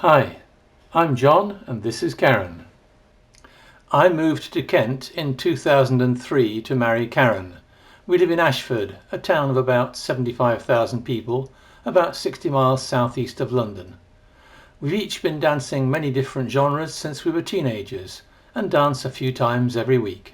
Hi, I'm John and this is Karen. I moved to Kent in 2003 to marry Karen. We live in Ashford, a town of about 75,000 people, about 60 miles southeast of London. We've each been dancing many different genres since we were teenagers and dance a few times every week.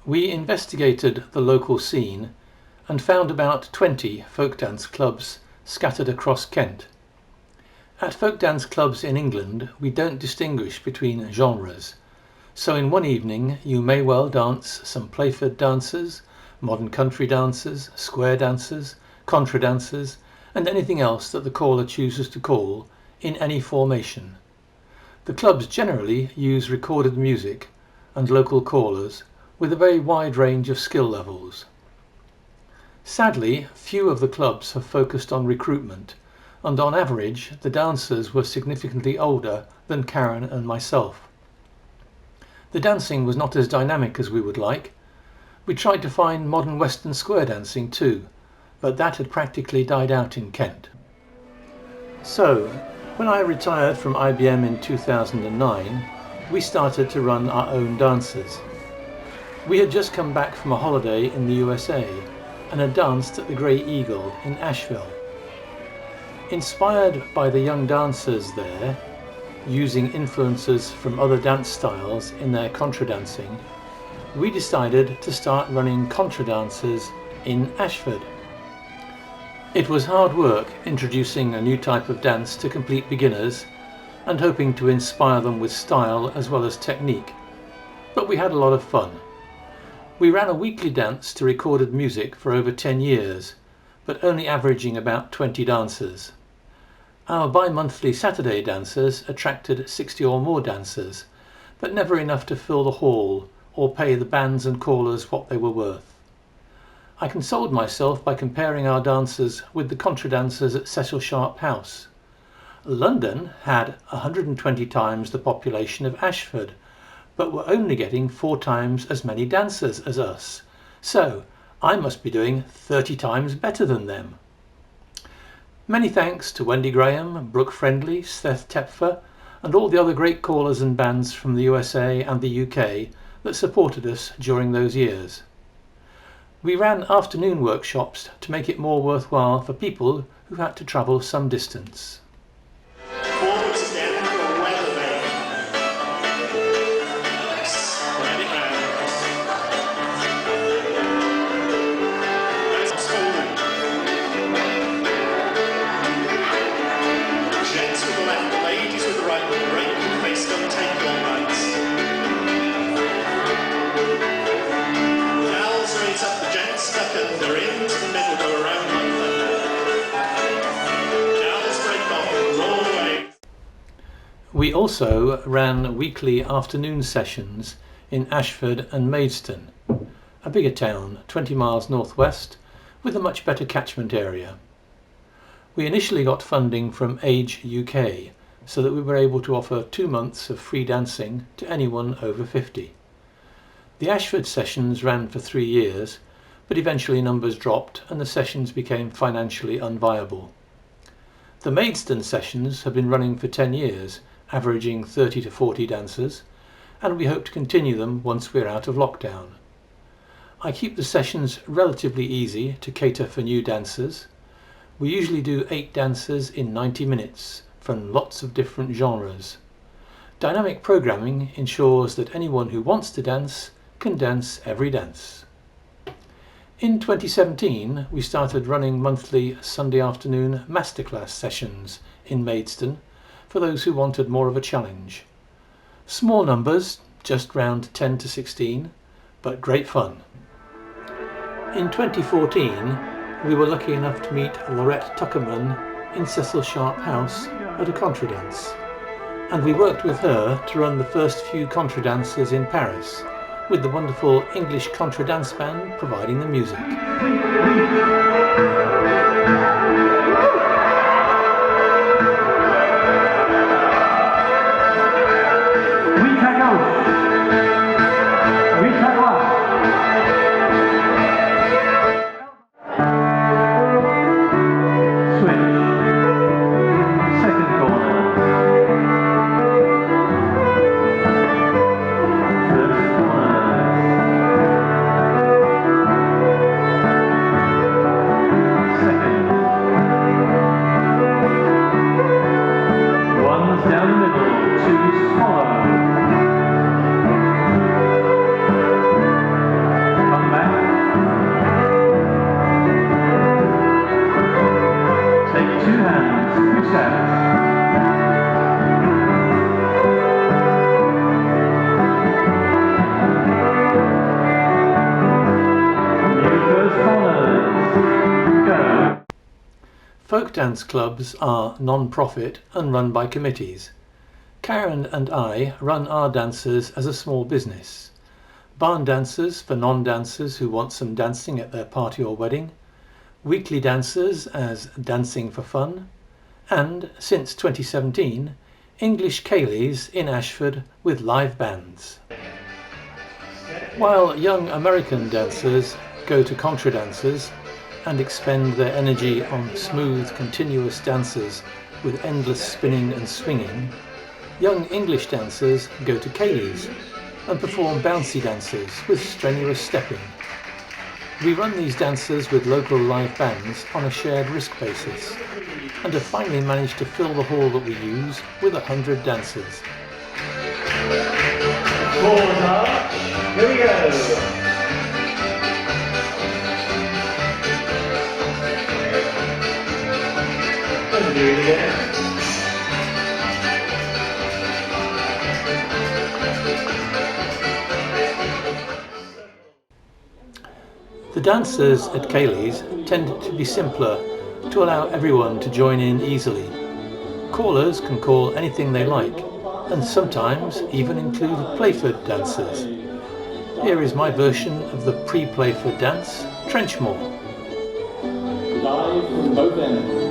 We investigated the local scene and found about 20 folk dance clubs scattered across Kent. At folk dance clubs in England, we don't distinguish between genres, so in one evening you may well dance some Playford dances, modern country dances, square dances, Contra dances, and anything else that the caller chooses to call in any formation. The clubs generally use recorded music and local callers with a very wide range of skill levels. Sadly, few of the clubs have focused on recruitment, and on average the dancers were significantly older than Karen and myself. The dancing was not as dynamic as we would like. We tried to find modern Western square dancing too, but that had practically died out in Kent. So, when I retired from IBM in 2009, we started to run our own dances. We had just come back from a holiday in the USA and had danced at the Grey Eagle in Asheville. Inspired by the young dancers there, using influences from other dance styles in their contra dancing, we decided to start running contra dances in Ashford. It was hard work introducing a new type of dance to complete beginners and hoping to inspire them with style as well as technique, but we had a lot of fun. We ran a weekly dance to recorded music for over 10 years, but only averaging about 20 dancers. Our bi-monthly Saturday dances attracted 60 or more dancers, but never enough to fill the hall or pay the bands and callers what they were worth. I consoled myself by comparing our dancers with the contra dancers at Cecil Sharp House. London had 120 times the population of Ashford, but were only getting 4 times as many dancers as us, so I must be doing 30 times better than them. Many thanks to Wendy Graham, Brooke Friendly, Seth Tepfer, and all the other great callers and bands from the USA and the UK that supported us during those years. We ran afternoon workshops to make it more worthwhile for people who had to travel some distance. We also ran weekly afternoon sessions in Ashford and Maidstone, a bigger town 20 miles northwest with a much better catchment area. We initially got funding from Age UK so that we were able to offer 2 months of free dancing to anyone over 50. The Ashford sessions ran for 3 years, but eventually numbers dropped and the sessions became financially unviable. The Maidstone sessions have been running for 10 years, averaging 30 to 40 dancers, and we hope to continue them once we're out of lockdown. I keep the sessions relatively easy to cater for new dancers. We usually do 8 dances in 90 minutes from lots of different genres. Dynamic programming ensures that anyone who wants to dance can dance every dance. In 2017, we started running monthly Sunday afternoon masterclass sessions in Maidstone for those who wanted more of a challenge. Small numbers, just round 10 to 16, but great fun. In 2014, we were lucky enough to meet Laurette Tuckerman in Cecil Sharp House at a Contra dance, and we worked with her to run the first few Contra dances in Paris, with the wonderful English Contra dance band providing the music. Folk dance clubs are non-profit and run by committees. Karen and I run our dances as a small business. Barn dances for non-dancers who want some dancing at their party or wedding, weekly dances as Dancing for Fun, and, since 2017, English Ceilidhs in Ashford with live bands. While young American dancers go to Contra dances and expend their energy on smooth, continuous dances with endless spinning and swinging, young English dancers go to Ceilidhs and perform bouncy dances with strenuous stepping. We run these dances with local live bands on a shared risk basis, and have finally managed to fill the hall that we use with 100 dancers. Here we go! Do it again. The dances at Ceilidhs tend to be simpler to allow everyone to join in easily. Callers can call anything they like, and sometimes even include Playford dances. Here is my version of the pre-Playford dance, Trenchmore. Live from both ends.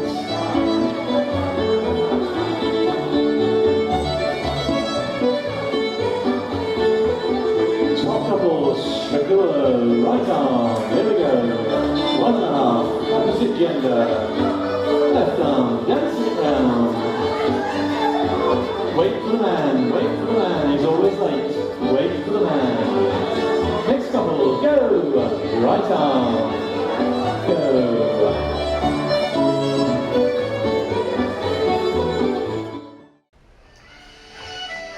Regular right arm, here we go. 1.5, opposite gender. Left arm, dancing it round. Wait for the man, he's always late. Wait for the man. Next couple, go. Right arm, go.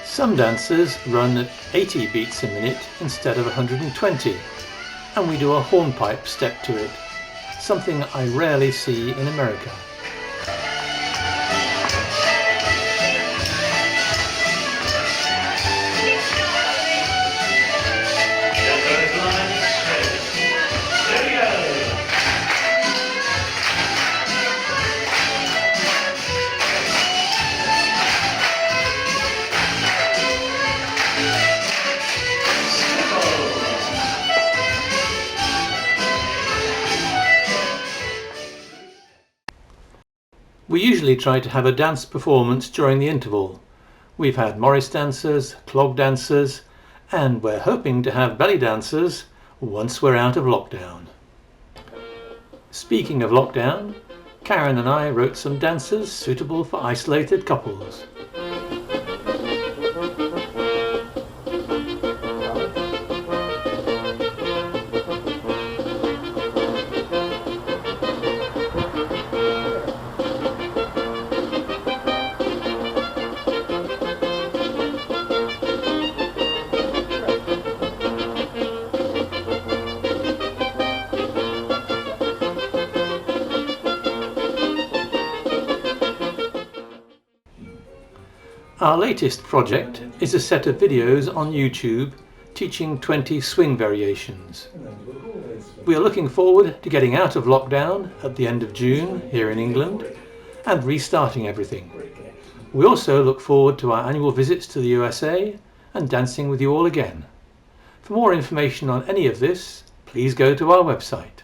Some dances run at 80 beats a minute instead of 120, and we do a hornpipe step to it, something I rarely see in America. We usually try to have a dance performance during the interval. We've had Morris dancers, clog dancers, and we're hoping to have belly dancers once we're out of lockdown. Speaking of lockdown, Karen and I wrote some dances suitable for isolated couples. Our latest project is a set of videos on YouTube teaching 20 swing variations. We are looking forward to getting out of lockdown at the end of June here in England and restarting everything. We also look forward to our annual visits to the USA and dancing with you all again. For more information on any of this, please go to our website.